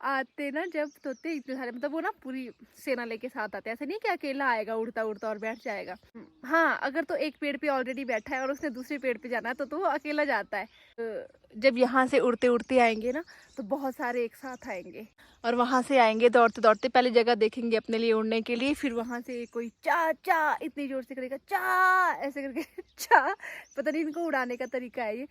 आते ना जब तोते इतने सारे, मतलब वो ना पूरी सेना लेके साथ आते हैं, ऐसे नहीं कि अकेला आएगा उड़ता उड़ता और बैठ जाएगा। हाँ, अगर तो एक पेड़ पे ऑलरेडी बैठा है और उसने दूसरे पेड़ पे जाना है तो वो अकेला जाता है। जब यहाँ से उड़ते उड़ते आएंगे ना तो बहुत सारे एक साथ आएंगे और वहाँ से आएंगे दौड़ते दौड़ते, पहले जगह देखेंगे अपने लिए उड़ने के लिए, फिर वहाँ से कोई चा चा इतनी जोर से करेगा, चा ऐसे करके चा, पता नहीं इनको उड़ाने का तरीका है ये।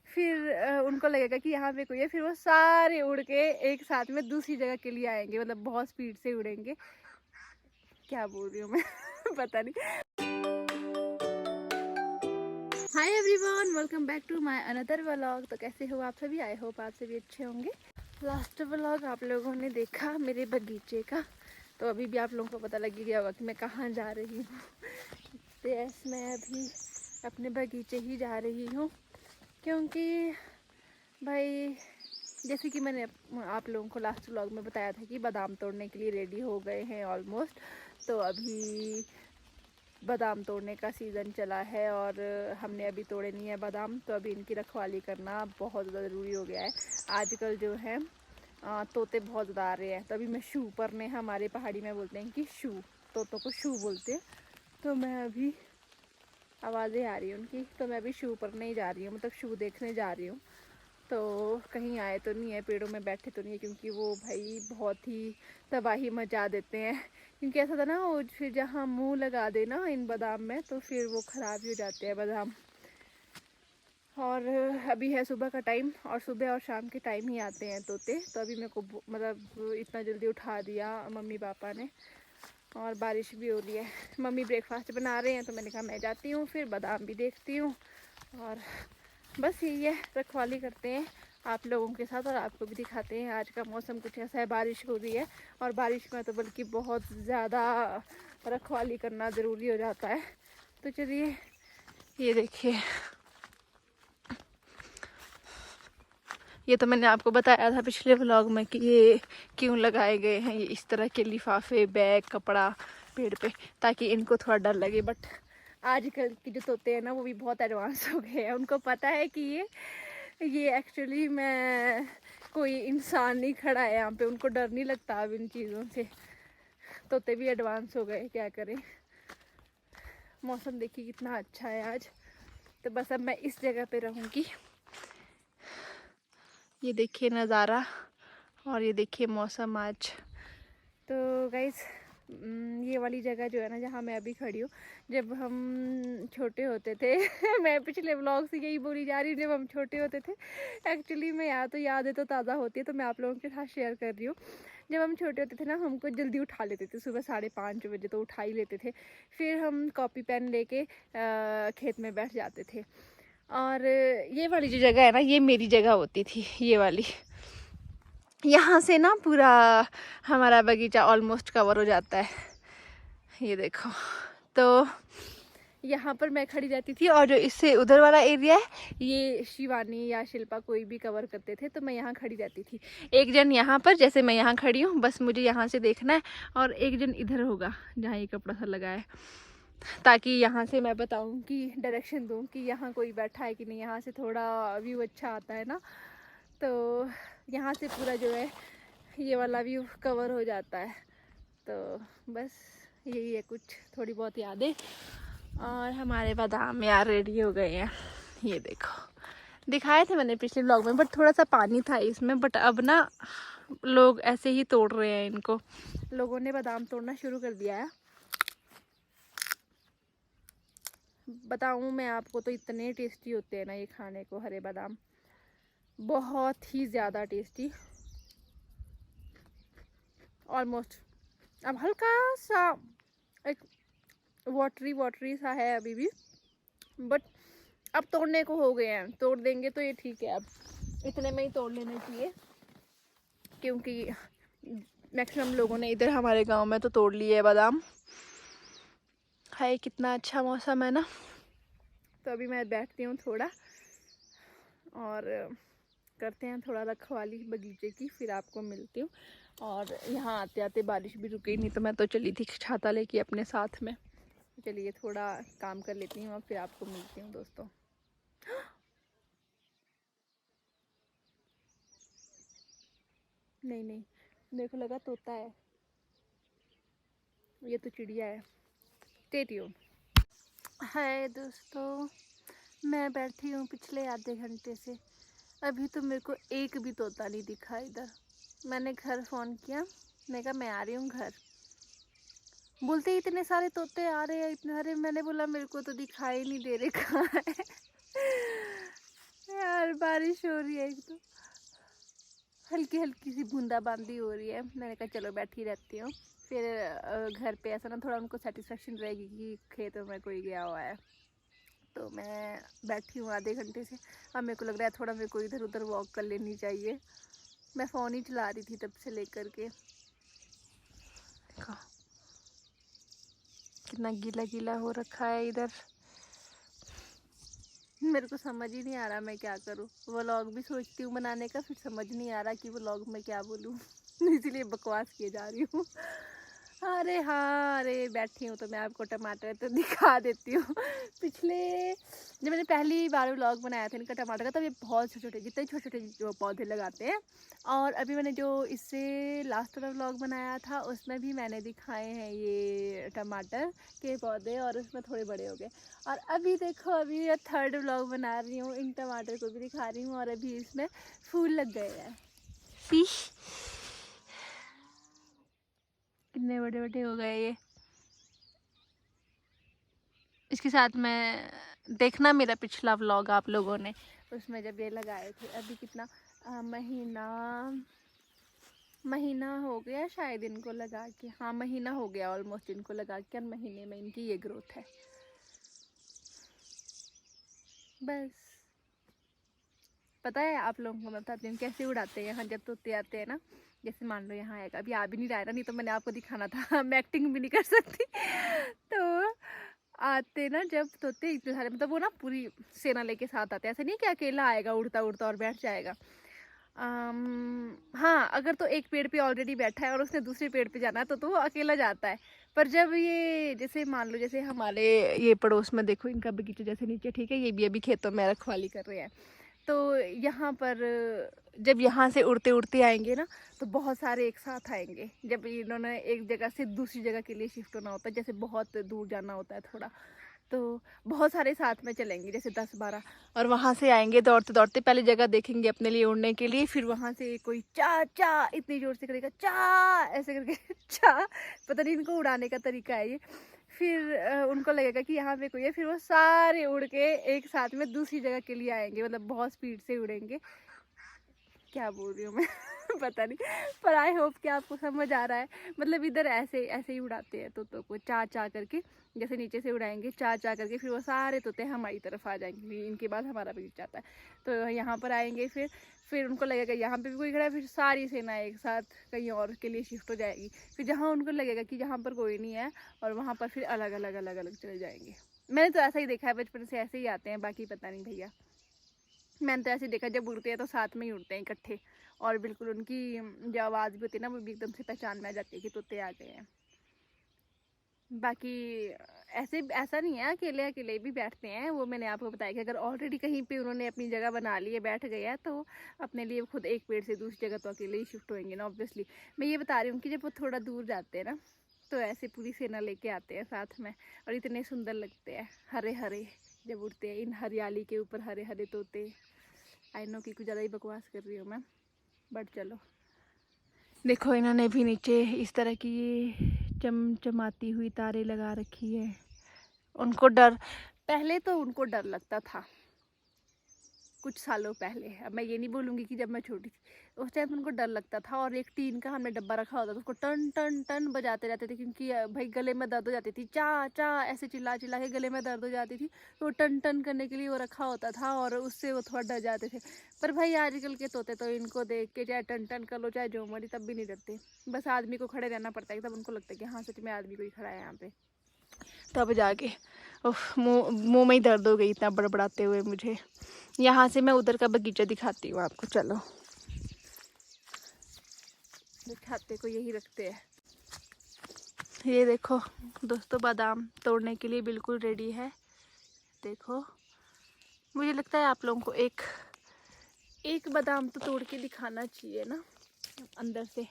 फिर उनको लगेगा कि यहाँ पे कोई है, फिर वो सारे उड़ के एक साथ में दूसरी जगह के लिए आएंगे, मतलब बहुत स्पीड से उड़ेंगे। क्या बोल रही हूँ मैं पता नहीं। Hi everyone, welcome back to my another vlog. तो कैसे हो आप सभी? आई होप आप सभी अच्छे होंगे। लास्ट व्लॉग आप लोगों ने देखा मेरे बगीचे का, तो अभी भी आप लोगों को पता लग गया होगा कि मैं कहाँ जा रही हूँ। तो यस, मैं अभी अपने बगीचे ही जा रही हूँ, क्योंकि भाई जैसे कि मैंने आप लोगों को लास्ट व्लॉग में बताया था कि बादाम तोड़ने के लिए रेडी हो गए हैं ऑलमोस्ट। तो अभी बादाम तोड़ने का सीज़न चला है और हमने अभी तोड़े नहीं है बादाम, तो अभी इनकी रखवाली करना बहुत ज़्यादा ज़रूरी हो गया है। आजकल जो है तोते बहुत ज़्यादा आ रहे हैं, तो अभी मैं शू परने, हमारे पहाड़ी में बोलते हैं कि शू, तोतों को शू बोलते हैं। तो मैं अभी आवाज़ें आ रही हैं उनकी, तो मैं अभी शू परने ही जा रही हूँ, मतलब शू देखने जा रही हूँ। तो कहीं आए तो नहीं है, पेड़ों में बैठे तो नहीं है, क्योंकि वो भाई बहुत ही तबाही मचा देते हैं। क्योंकि ऐसा था ना, वो फिर जहाँ मुंह लगा दे ना इन बादाम में तो फिर वो ख़राब ही हो जाते हैं बादाम। और अभी है सुबह का टाइम, और सुबह और शाम के टाइम ही आते हैं तोते। तो अभी मेरे को मतलब इतना जल्दी उठा दिया मम्मी पापा ने, और बारिश भी हो रही है। मम्मी ब्रेकफास्ट बना रहे हैं, तो मैंने कहा मैं जाती हूँ, फिर बादाम भी देखती हूँ। और बस यही है, रखवाली करते हैं आप लोगों के साथ और आपको भी दिखाते हैं। आज का मौसम कुछ ऐसा है, बारिश हो रही है, और बारिश में तो बल्कि बहुत ज़्यादा रखवाली करना ज़रूरी हो जाता है। तो चलिए, ये देखिए, ये तो मैंने आपको बताया था पिछले व्लॉग में कि ये क्यों लगाए गए हैं, ये इस तरह के लिफाफे, बैग, कपड़ा पेड़ पे, ताकि इनको थोड़ा डर लगे। बट आजकल की जो तोते हैं ना, वो भी बहुत एडवांस हो गए हैं। उनको पता है कि ये एक्चुअली मैं कोई इंसान नहीं खड़ा है यहाँ पे, उनको डर नहीं लगता अब इन चीज़ों से। तोते भी एडवांस हो गए, क्या करें। मौसम देखिए कितना अच्छा है आज। तो बस अब मैं इस जगह पे रहूँगी। ये देखिए नज़ारा, और ये देखिए मौसम आज। तो गाइस, ये वाली जगह जो है ना, जहाँ मैं अभी खड़ी हूँ, जब हम छोटे होते थे मैं पिछले व्लॉग से यही बोली जा रही हूँ, जब हम छोटे होते थे। एक्चुअली मैं यहाँ तो यादें तो ताज़ा होती है, तो मैं आप लोगों के साथ शेयर कर रही हूँ। जब हम छोटे होते थे ना, हमको जल्दी उठा लेते थे, सुबह 5:30 बजे तो उठा ही लेते थे। फिर हम कॉपी पेन लेके खेत में बैठ जाते थे। और ये वाली जो जगह है ना, ये मेरी जगह होती थी, ये वाली। यहाँ से ना पूरा हमारा बगीचा ऑलमोस्ट कवर हो जाता है, ये देखो। तो यहाँ पर मैं खड़ी रहती थी, और जो इससे उधर वाला एरिया है, ये शिवानी या शिल्पा कोई भी कवर करते थे, तो मैं यहाँ खड़ी रहती थी। एक जन यहाँ पर, जैसे मैं यहाँ खड़ी हूँ, बस मुझे यहाँ से देखना है, और एक जन इधर होगा जहाँ ये कपड़ा सा लगा है, ताकि यहाँ से मैं बताऊँ कि डायरेक्शन दूँ कि यहाँ कोई बैठा है कि नहीं। यहाँ से थोड़ा व्यू अच्छा आता है ना, तो यहाँ से पूरा जो है ये वाला व्यू कवर हो जाता है। तो बस यही है, कुछ थोड़ी बहुत यादें। और हमारे बादाम यार रेडी हो गए हैं, ये देखो। दिखाए थे मैंने पिछले व्लॉग में, बट थोड़ा सा पानी था इसमें। बट अब ना लोग ऐसे ही तोड़ रहे हैं इनको, लोगों ने बादाम तोड़ना शुरू कर दिया है। बताऊँ मैं आपको, तो इतने टेस्टी होते हैं ना ये खाने को, हरे बादाम, बहुत ही ज़्यादा टेस्टी। ऑलमोस्ट अब हल्का सा एक वाटरी वाटरी सा है अभी भी, बट अब तोड़ने को हो गए हैं, तोड़ देंगे तो ये ठीक है। अब इतने में ही तोड़ लेने चाहिए, क्योंकि मैक्सिमम लोगों ने इधर हमारे गांव में तो तोड़ लिए है बादाम। हाय, कितना अच्छा मौसम है ना। तो अभी मैं बैठती हूँ थोड़ा, और करते हैं थोड़ा रखवाली बगीचे की, फिर आपको मिलती हूँ। और यहाँ आते आते बारिश भी रुकी नहीं, तो मैं तो चली थी छाता लेके अपने साथ में। चलिए थोड़ा काम कर लेती हूँ और फिर आपको मिलती हूँ दोस्तों। नहीं नहीं, देखो लगा तोता है, ये तो चिड़िया है। Stay tune. हाय दोस्तों, मैं बैठी हूँ पिछले आधे घंटे से, अभी तो मेरे को एक भी तोता नहीं दिखा इधर। मैंने घर फ़ोन किया, मैं कहा मैं आ रही हूँ घर। बोलते इतने सारे तोते आ रहे हैं, इतने सारे। मैंने बोला मेरे को तो दिखाई नहीं दे रहे कहाँ है। यार बारिश हो रही है, एक तो हल्की हल्की सी बूंदाबांदी हो रही है। मैंने कहा चलो बैठी रहती हूँ, फिर घर पे ऐसा ना थोड़ा उनको सेटिस्फेक्शन रहेगी कि खेतों में कोई गया हुआ है। तो मैं बैठी हूँ आधे घंटे से। अब मेरे को लग रहा है थोड़ा मेरे को इधर उधर वॉक कर लेनी चाहिए। मैं फ़ोन ही चला रही थी तब से लेकर के। देखो कितना गीला गीला हो रखा है इधर। मेरे को समझ ही नहीं आ रहा मैं क्या करूँ। व्लॉग भी सोचती हूँ बनाने का, फिर समझ नहीं आ रहा कि व्लॉग में क्या बोलूँ। इसीलिए बकवास किए जा रही हूँ। अरे हाँ, अरे बैठी हूँ तो मैं आपको टमाटर तो दिखा देती हूँ। पिछले जब मैंने पहली बार व्लॉग बनाया था इनका टमाटर का, तब ये बहुत छोटे छोटे, जितने छोटे छोटे जो पौधे लगाते हैं। और अभी मैंने जो इससे लास्ट वाला व्लॉग बनाया था उसमें भी मैंने दिखाए हैं ये टमाटर के पौधे, और उसमें थोड़े बड़े हो गए। और अभी देखो, अभी ये थर्ड व्लॉग बना रही हूँ, इन टमाटर को भी दिखा रही हूँ, और अभी इसमें फूल लग गए हैं। फिश कितने बड़े बड़े हो गए ये। इसके साथ में देखना मेरा पिछला व्लॉग आप लोगों ने, उसमें जब ये लगाए थे। अभी कितना महीना हो गया शायद इनको लगा के। हाँ महीना हो गया ऑलमोस्ट इनको लगा के, और महीने में इनकी ये ग्रोथ है। बस पता है आप लोगों को मैं बताती हूँ कैसे उड़ाते हैं यहाँ जब तोते आते हैं ना। जैसे मान लो यहाँ आएगा, अभी आ भी नहीं रहा है ना, नहीं तो मैंने आपको दिखाना था। मैं एक्टिंग भी नहीं कर सकती। तो आते ना जब तोते इतने सारे, मतलब वो ना पूरी सेना लेके साथ आते हैं। ऐसे नहीं कि अकेला आएगा उड़ता उड़ता और बैठ जाएगा। हाँ, अगर तो एक पेड़ पे ऑलरेडी बैठा है और उसने दूसरे पेड़ पे जाना है तो वो अकेला जाता है। पर जब ये जैसे मान लो जैसे हमारे ये पड़ोस में देखो इनका बगीचा जैसे नीचे, ठीक है, ये भी अभी खेतों में रखवाली कर रहे हैं। तो यहाँ पर जब यहाँ से उड़ते उड़ते आएंगे ना तो बहुत सारे एक साथ आएंगे। जब इन्होंने एक जगह से दूसरी जगह के लिए शिफ्ट होना होता है, जैसे बहुत दूर जाना होता है थोड़ा, तो बहुत सारे साथ में चलेंगे, जैसे 10-12। और वहाँ से आएंगे दौड़ते दौड़ते, पहले जगह देखेंगे अपने लिए उड़ने के लिए, फिर वहाँ से कोई चा चा इतनी जोर से करेगा, चा ऐसे करके चा, पता नहीं इनको उड़ाने का तरीका है ये। फिर उनको लगेगा कि यहाँ पे कोई है, फिर वो सारे उड़ के एक साथ में दूसरी जगह के लिए आएंगे, मतलब बहुत स्पीड से उड़ेंगे। क्या बोल रही हूँ मैं पता नहीं, पर आई होप कि आपको समझ आ रहा है। मतलब इधर ऐसे ऐसे ही उड़ाते हैं तोतों को, चा चा करके। जैसे नीचे से उड़ाएंगे चा चा करके, फिर वो सारे तोते हमारी तरफ आ जाएंगे। इनके बाद हमारा बगीचा आता है, तो यहाँ पर आएंगे। फिर उनको लगेगा यहाँ पे भी कोई खड़ा है, फिर सारी सेना एक साथ कहीं और के लिए शिफ्ट हो जाएगी। फिर जहाँ उनको लगेगा कि यहाँ पर कोई नहीं है, और वहाँ पर फिर अलग अलग अलग अलग चले जाएंगे। मैंने तो ऐसा ही देखा है, बचपन से ऐसे ही आते हैं, बाकी पता नहीं भैया। मैंने तो ऐसे देखा जब उड़ते हैं तो साथ में ही उड़ते हैं इकट्ठे, और बिल्कुल उनकी जो आवाज़ भी होती है ना वो भी एकदम से पहचान में आ जाती है कि तोते आ गए हैं। बाकी ऐसा नहीं है, अकेले अकेले भी बैठते हैं। वो मैंने आपको बताया कि अगर ऑलरेडी कहीं पे उन्होंने अपनी जगह बना ली है, बैठ गया है, तो अपने लिए खुद एक पेड़ से दूसरी जगह तो अकेले ही शिफ्ट होंगे ना ऑब्वियसली। मैं ये बता रही हूँ कि जब वो थोड़ा दूर जाते हैं ना तो ऐसे पूरी सेना लेके आते हैं साथ में, और इतने सुंदर लगते हैं हरे हरे जब उड़ते हैं इन हरियाली के ऊपर, हरे हरे तोते। आई नो कि कुछ ज़्यादा ही बकवास कर रही हूँ मैं, बट चलो। देखो इन्होंने भी नीचे इस तरह की चमचमाती हुई तारे लगा रखी है। उनको डर, पहले तो उनको डर लगता था कुछ सालों पहले। अब मैं ये नहीं बोलूँगी कि जब मैं छोटी थी उस टाइम उनको डर लगता था। और एक टीन का हमने डब्बा रखा होता था, उसको टन टन टन बजाते रहते थे, क्योंकि भाई गले में दर्द हो जाती थी, चा चा ऐसे चिल्ला चिल्ला के गले में दर्द हो जाती थी, तो टन टन करने के लिए वो रखा होता था, और उससे वो थोड़ा डर जाते थे। पर भाई आजकल के तोते तो इनको देख के चाहे टन टन कर लो चाहे जो मरी तब भी नहीं डरते। बस आदमी को खड़े रहना पड़ता है, तब उनको लगता है कि हाँ सच में आदमी कोई खड़ा है यहाँ पे, तब जाके। मुँह में ही दर्द हो गई इतना बड़बड़ाते हुए मुझे। यहाँ से मैं उधर का बगीचा दिखाती हूँ आपको, चलो दिखाते को यही रखते हैं। ये देखो दोस्तों, बादाम तोड़ने के लिए बिल्कुल रेडी है। देखो मुझे लगता है आप लोगों को एक बादाम तो तोड़ के दिखाना चाहिए ना अंदर से।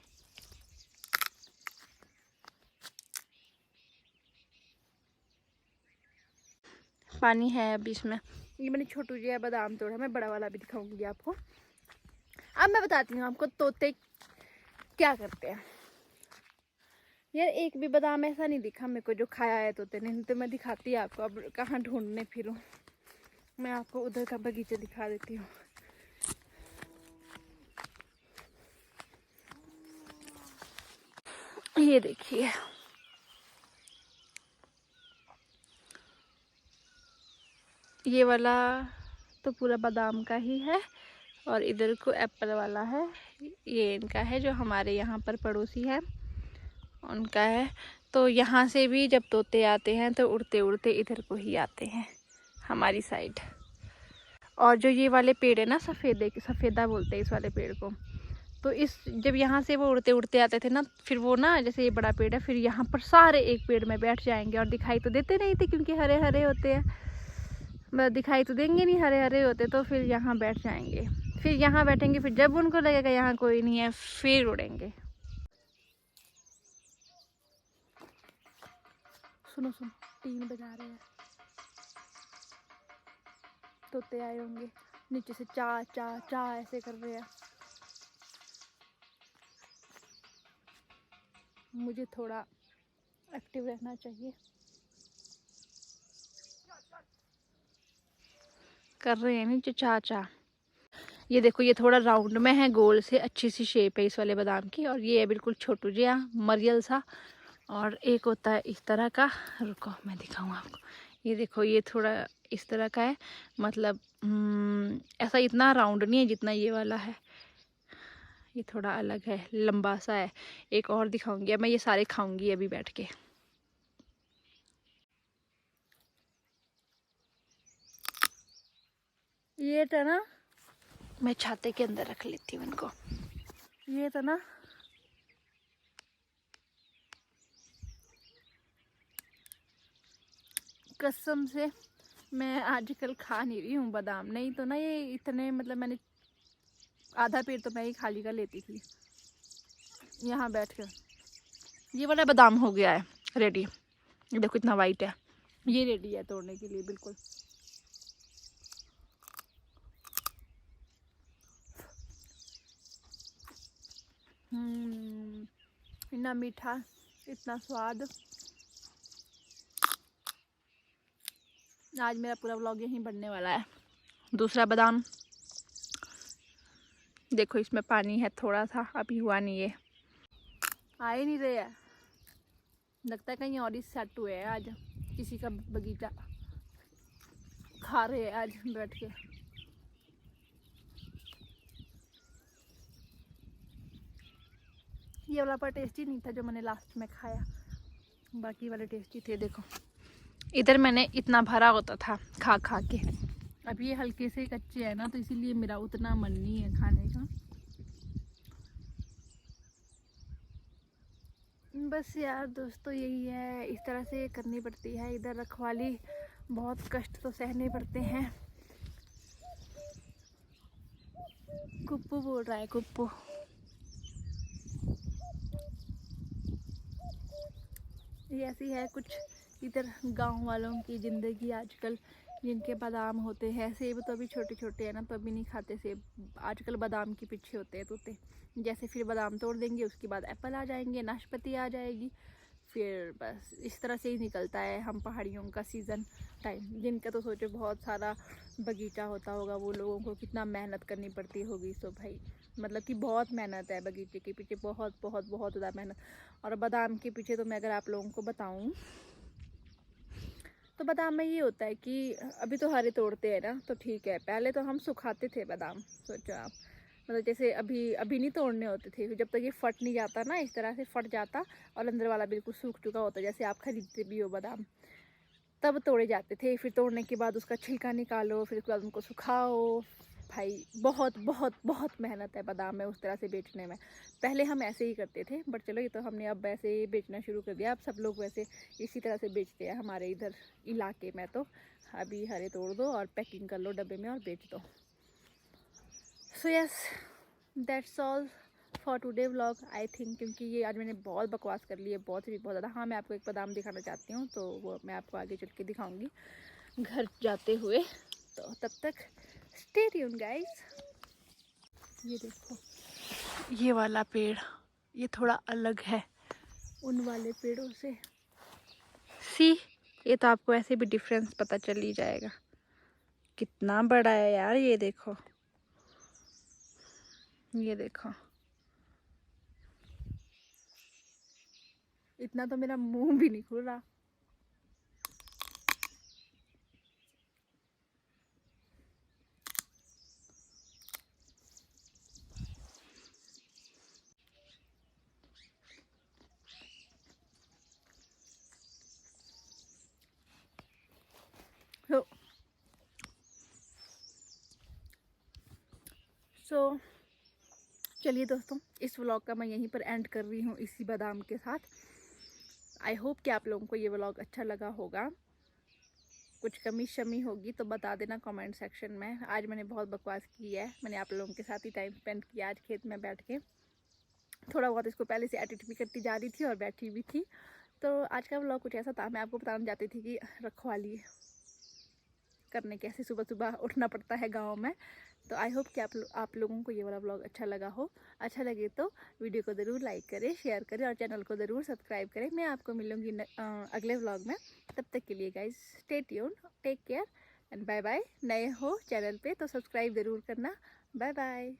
पानी है अभी इसमें। ये मैंने छोटू जी बादाम तोड़ा, मैं बड़ा वाला भी दिखाऊंगी आपको। अब मैं बताती हूँ आपको तोते क्या करते हैं। यार एक भी बादाम ऐसा नहीं दिखा मेरे को जो खाया है तोते ने, तो मैं दिखाती है आपको। अब कहाँ ढूंढने फिरूं, मैं आपको उधर का बगीचा दिखा देती हूँ। ये देखिए, ये वाला तो पूरा बादाम का ही है और इधर को एप्पल वाला है, ये इनका है जो हमारे यहाँ पर पड़ोसी है उनका है। तो यहाँ से भी जब तोते आते हैं तो उड़ते उड़ते इधर को ही आते हैं हमारी साइड। और जो ये वाले पेड़ है ना, सफ़ेदा बोलते हैं इस वाले पेड़ को, तो इस जब यहाँ से वो उड़ते उड़ते आते थे ना, फिर वो ना जैसे ये बड़ा पेड़ है, फिर यहाँ पर सारे एक पेड़ में बैठ जाएंगे और दिखाई तो देते नहीं थे क्योंकि हरे हरे होते हैं, मतलब दिखाई तो देंगे नहीं, हरे हरे होते, तो फिर यहाँ बैठ जाएंगे, फिर यहाँ बैठेंगे, फिर जब उनको लगेगा यहाँ कोई नहीं है फिर उड़ेंगे। सुनो सुनो, 3 बजा रहे हैं, तोते आए होंगे, नीचे से चा चा चा ऐसे कर रहे हैं। मुझे थोड़ा एक्टिव रहना चाहिए। कर रहे हैं नीचे चा चा। ये देखो, ये थोड़ा राउंड में है, गोल से अच्छी सी शेप है इस वाले बादाम की, और ये है बिल्कुल छोटू जिया मरियल सा, और एक होता है इस तरह का। रुको मैं दिखाऊँ आपको, ये देखो ये थोड़ा इस तरह का है, मतलब ऐसा इतना राउंड नहीं है जितना ये वाला है, ये थोड़ा अलग है, लंबा सा है। एक और दिखाऊंगी, अब मैं ये सारे खाऊंगी अभी बैठ के। ये था ना, मैं छाते के अंदर रख लेती हूँ इनको। ये था ना, कसम से मैं आजकल खा नहीं रही हूँ बादाम, नहीं तो ना ये इतने, मतलब मैंने आधा पेड़ तो मैं ही खाली कर लेती थी यहाँ बैठ कर। ये वाला बादाम हो गया है रेडी, ये देखो इतना वाइट है, ये रेडी है तोड़ने के लिए बिल्कुल। इतना मीठा, इतना स्वाद। आज मेरा पूरा व्लॉग यहीं बनने वाला है। दूसरा बादाम देखो, इसमें पानी है थोड़ा सा, अभी हुआ नहीं, ये आ ही नहीं रहे हैं, लगता है कहीं और ही सेट हुए हैं आज, किसी का बगीचा खा रहे हैं आज बैठ के। ये वाला पर टेस्टी नहीं था जो मैंने लास्ट में खाया, बाकी वाले टेस्टी थे। देखो इधर मैंने इतना भरा होता था खा खा के, अब ये हल्के से कच्चे है ना, तो इसीलिए मेरा उतना मन नहीं है खाने का। बस यार दोस्तों, यही है, इस तरह से करनी पड़ती है इधर रखवाली, बहुत कष्ट तो सहने पड़ते हैं। कुप्पू बोल रहा है, कुप्पू। ये ऐसी है कुछ इधर गांव वालों की ज़िंदगी आजकल, जिनके बादाम होते हैं। सेब तो अभी छोटे छोटे हैं ना, तो अभी नहीं खाते सेब, आजकल बादाम के पीछे होते हैं तोते। जैसे फिर बादाम तोड़ देंगे, उसके बाद एप्पल आ जाएंगे, नाशपाती आ जाएगी, फिर बस इस तरह से ही निकलता है हम पहाड़ियों का सीज़न टाइम। जिनका तो सोचो बहुत सारा बगीचा होता होगा, वो लोगों को कितना मेहनत करनी पड़ती होगी। तो भाई मतलब कि बहुत मेहनत है बगीचे के पीछे, बहुत बहुत बहुत ज़्यादा मेहनत। और बादाम के पीछे तो मैं अगर आप लोगों को बताऊँ, तो बादाम में ये होता है कि अभी तो हरे तोड़ते हैं ना, तो ठीक है, पहले तो हम सुखाते थे बादाम, सोचो आप, मतलब जैसे अभी अभी नहीं तोड़ने होते थे, जब तक ये फट नहीं जाता ना, इस तरह से फट जाता और अंदर वाला बिल्कुल सूख चुका होता, जैसे आप खरीदते भी हो बादाम, तब तोड़े जाते थे। फिर तोड़ने के बाद उसका छिलका निकालो, फिर उसके बाद उनको सुखाओ। भाई बहुत बहुत बहुत मेहनत है बादाम में उस तरह से बेचने में। पहले हम ऐसे ही करते थे, बट चलो ये तो हमने अब वैसे ही बेचना शुरू कर दिया। अब सब लोग वैसे इसी तरह से बेचते हैं हमारे इधर इलाके में। तो अभी हरे तोड़ दो और पैकिंग कर लो डब्बे में और बेच दो। So yes, that's all for today vlog I think, क्योंकि ये आज मैंने बहुत बकवास कर ली है, बहुत ही बहुत ज़्यादा। हाँ, मैं आपको एक बादाम दिखाना चाहती हूँ, तो वो मैं आपको आगे चल के दिखाऊँगी। घर जाते हुए। तो तब तक स्टे ट्यून गाइस। ये देखो ये वाला पेड़, ये थोड़ा अलग है उन वाले पेड़ों से। सी, ये तो आपको ऐसे भी डिफरेंस पता चल ही जाएगा। कितना बड़ा है यार, ये देखो, ये देखो। इतना तो मेरा मुंह भी नहीं खुल रहा। सो चलिए दोस्तों, इस व्लॉग का मैं यहीं पर एंड कर रही हूँ इसी बादाम के साथ। आई होप कि आप लोगों को ये व्लॉग अच्छा लगा होगा। कुछ कमी शमी होगी तो बता देना कमेंट सेक्शन में। आज मैंने बहुत बकवास की है, मैंने आप लोगों के साथ ही टाइम स्पेंड किया आज खेत में बैठ के। थोड़ा बहुत इसको पहले से एडिट भी करती जा रही थी और बैठी भी थी। तो आज का व्लॉग कुछ ऐसा था, मैं आपको बताना चाहती थी कि रखवाली करने कैसे सुबह सुबह उठना पड़ता है गाँव में। तो आई होप कि आप लोगों को ये वाला व्लॉग अच्छा लगा हो। अच्छा लगे तो वीडियो को ज़रूर लाइक करें, शेयर करें और चैनल को ज़रूर सब्सक्राइब करें। मैं आपको मिलूँगी अगले व्लॉग में। तब तक के लिए guys stay tune, take care and bye bye. नए हो चैनल पे तो सब्सक्राइब ज़रूर करना। Bye bye.